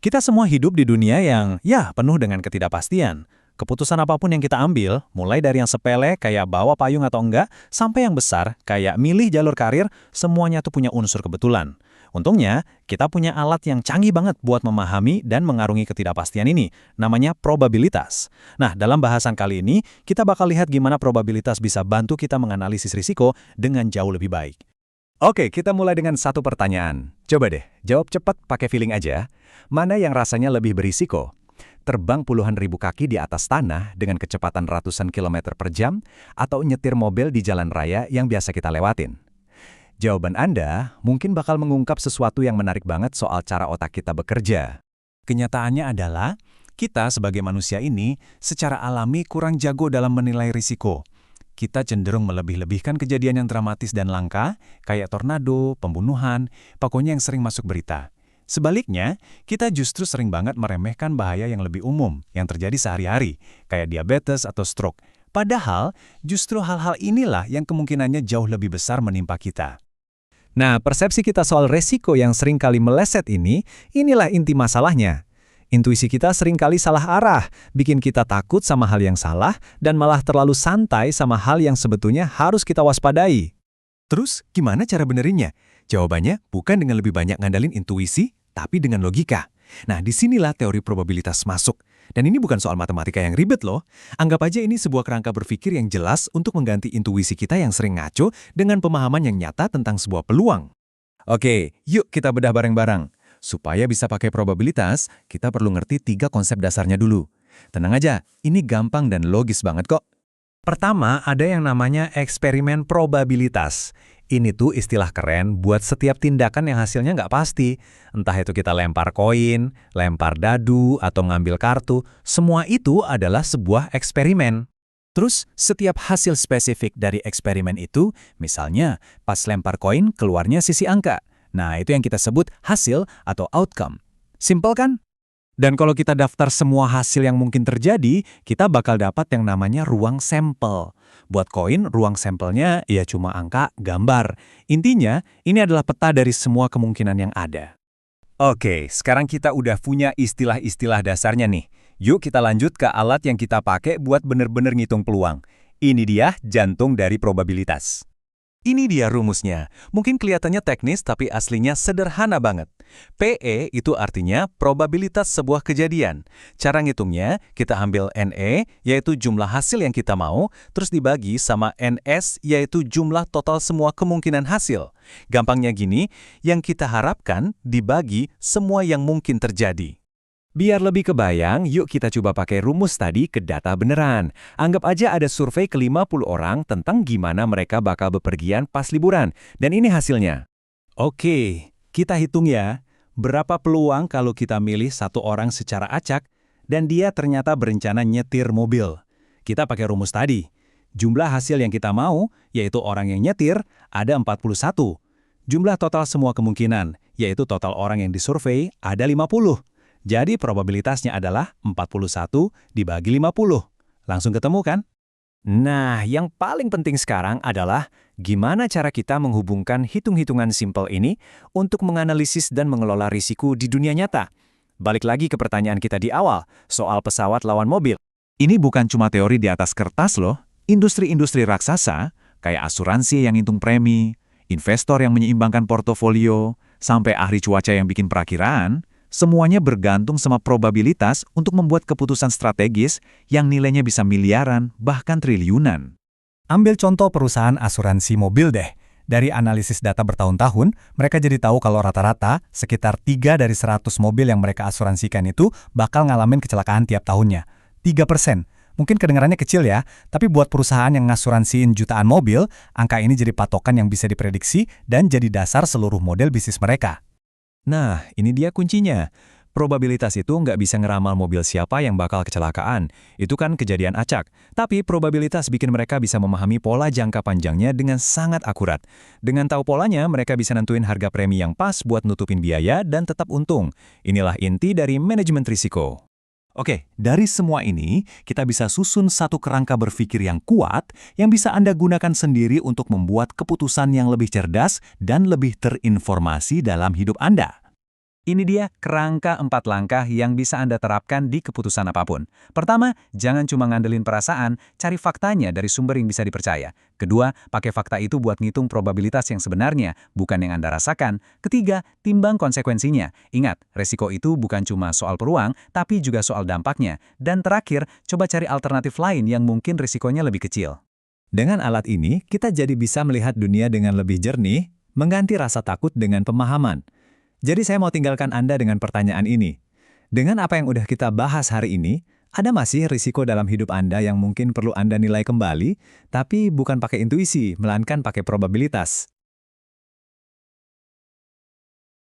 Kita semua hidup di dunia yang, ya, penuh dengan ketidakpastian. Keputusan apapun yang kita ambil, mulai dari yang sepele kayak bawa payung atau enggak, sampai yang besar kayak milih jalur karir, semuanya tuh punya unsur kebetulan. Untungnya, kita punya alat yang canggih banget buat memahami dan mengarungi ketidakpastian ini, namanya probabilitas. Nah, dalam bahasan kali ini, kita bakal lihat gimana probabilitas bisa bantu kita menganalisis risiko dengan jauh lebih baik. Oke, kita mulai dengan satu pertanyaan. Coba deh, jawab cepat pakai feeling aja. Mana yang rasanya lebih berisiko? Terbang puluhan ribu kaki di atas tanah dengan kecepatan ratusan kilometer per jam, atau nyetir mobil di jalan raya yang biasa kita lewatin? Jawaban Anda mungkin bakal mengungkap sesuatu yang menarik banget soal cara otak kita bekerja. Kenyataannya adalah, kita sebagai manusia ini secara alami kurang jago dalam menilai risiko. Kita cenderung melebih-lebihkan kejadian yang dramatis dan langka, kayak tornado, pembunuhan, pokoknya yang sering masuk berita. Sebaliknya, kita justru sering banget meremehkan bahaya yang lebih umum, yang terjadi sehari-hari, kayak diabetes atau stroke. Padahal, justru hal-hal inilah yang kemungkinannya jauh lebih besar menimpa kita. Nah, persepsi kita soal resiko yang sering kali meleset inilah inti masalahnya. Intuisi kita seringkali salah arah, bikin kita takut sama hal yang salah, dan malah terlalu santai sama hal yang sebetulnya harus kita waspadai. Terus, gimana cara benerinnya? Jawabannya bukan dengan lebih banyak ngandalin intuisi, tapi dengan logika. Nah, disinilah teori probabilitas masuk. Dan ini bukan soal matematika yang ribet loh. Anggap aja ini sebuah kerangka berpikir yang jelas untuk mengganti intuisi kita yang sering ngaco dengan pemahaman yang nyata tentang sebuah peluang. Oke, yuk kita bedah bareng-bareng. Supaya bisa pakai probabilitas, kita perlu ngerti 3 konsep dasarnya dulu. Tenang aja, ini gampang dan logis banget kok. Pertama, ada yang namanya eksperimen probabilitas. Ini tuh istilah keren buat setiap tindakan yang hasilnya nggak pasti. Entah itu kita lempar koin, lempar dadu, atau ngambil kartu, semua itu adalah sebuah eksperimen. Terus, setiap hasil spesifik dari eksperimen itu, misalnya pas lempar koin keluarnya sisi angka. Nah, itu yang kita sebut hasil atau outcome. Simpel kan? Dan kalau kita daftar semua hasil yang mungkin terjadi, kita bakal dapat yang namanya ruang sampel. Buat koin, ruang sampelnya ya cuma angka, gambar. Intinya, ini adalah peta dari semua kemungkinan yang ada. Oke, sekarang kita udah punya istilah-istilah dasarnya nih. Yuk kita lanjut ke alat yang kita pakai buat bener-bener ngitung peluang. Ini dia jantung dari probabilitas. Ini dia rumusnya. Mungkin kelihatannya teknis tapi aslinya sederhana banget. PE itu artinya probabilitas sebuah kejadian. Cara ngitungnya, kita ambil NE, yaitu jumlah hasil yang kita mau, terus dibagi sama NS, yaitu jumlah total semua kemungkinan hasil. Gampangnya gini, yang kita harapkan dibagi semua yang mungkin terjadi. Biar lebih kebayang, yuk kita coba pakai rumus tadi ke data beneran. Anggap aja ada survei ke 50 orang tentang gimana mereka bakal bepergian pas liburan. Dan ini hasilnya. Oke, kita hitung ya. Berapa peluang kalau kita milih satu orang secara acak, dan dia ternyata berencana nyetir mobil. Kita pakai rumus tadi. Jumlah hasil yang kita mau, yaitu orang yang nyetir, ada 41. Jumlah total semua kemungkinan, yaitu total orang yang disurvei, ada 50. Jadi probabilitasnya adalah 41 dibagi 50. Langsung ketemu kan? Nah, yang paling penting sekarang adalah gimana cara kita menghubungkan hitung-hitungan simpel ini untuk menganalisis dan mengelola risiko di dunia nyata. Balik lagi ke pertanyaan kita di awal, soal pesawat lawan mobil. Ini bukan cuma teori di atas kertas loh. Industri-industri raksasa, kayak asuransi yang ngitung premi, investor yang menyeimbangkan portofolio, sampai ahli cuaca yang bikin perakiraan, semuanya bergantung sama probabilitas untuk membuat keputusan strategis yang nilainya bisa miliaran, bahkan triliunan. Ambil contoh perusahaan asuransi mobil deh. Dari analisis data bertahun-tahun, mereka jadi tahu kalau rata-rata sekitar 3 dari 100 mobil yang mereka asuransikan itu bakal ngalamin kecelakaan tiap tahunnya. 3%. Mungkin kedengarannya kecil ya, tapi buat perusahaan yang ngasuransiin jutaan mobil, angka ini jadi patokan yang bisa diprediksi dan jadi dasar seluruh model bisnis mereka. Nah, ini dia kuncinya. Probabilitas itu nggak bisa ngeramal mobil siapa yang bakal kecelakaan. Itu kan kejadian acak. Tapi probabilitas bikin mereka bisa memahami pola jangka panjangnya dengan sangat akurat. Dengan tahu polanya, mereka bisa nentuin harga premi yang pas buat nutupin biaya dan tetap untung. Inilah inti dari manajemen risiko. Oke, dari semua ini, kita bisa susun satu kerangka berpikir yang kuat yang bisa Anda gunakan sendiri untuk membuat keputusan yang lebih cerdas dan lebih terinformasi dalam hidup Anda. Ini dia kerangka 4 langkah yang bisa Anda terapkan di keputusan apapun. Pertama, jangan cuma ngandelin perasaan, cari faktanya dari sumber yang bisa dipercaya. Kedua, pakai fakta itu buat ngitung probabilitas yang sebenarnya, bukan yang Anda rasakan. Ketiga, timbang konsekuensinya. Ingat, resiko itu bukan cuma soal peluang, tapi juga soal dampaknya. Dan terakhir, coba cari alternatif lain yang mungkin risikonya lebih kecil. Dengan alat ini, kita jadi bisa melihat dunia dengan lebih jernih, mengganti rasa takut dengan pemahaman. Jadi saya mau tinggalkan Anda dengan pertanyaan ini. Dengan apa yang udah kita bahas hari ini, ada masih risiko dalam hidup Anda yang mungkin perlu Anda nilai kembali, tapi bukan pakai intuisi, melainkan pakai probabilitas?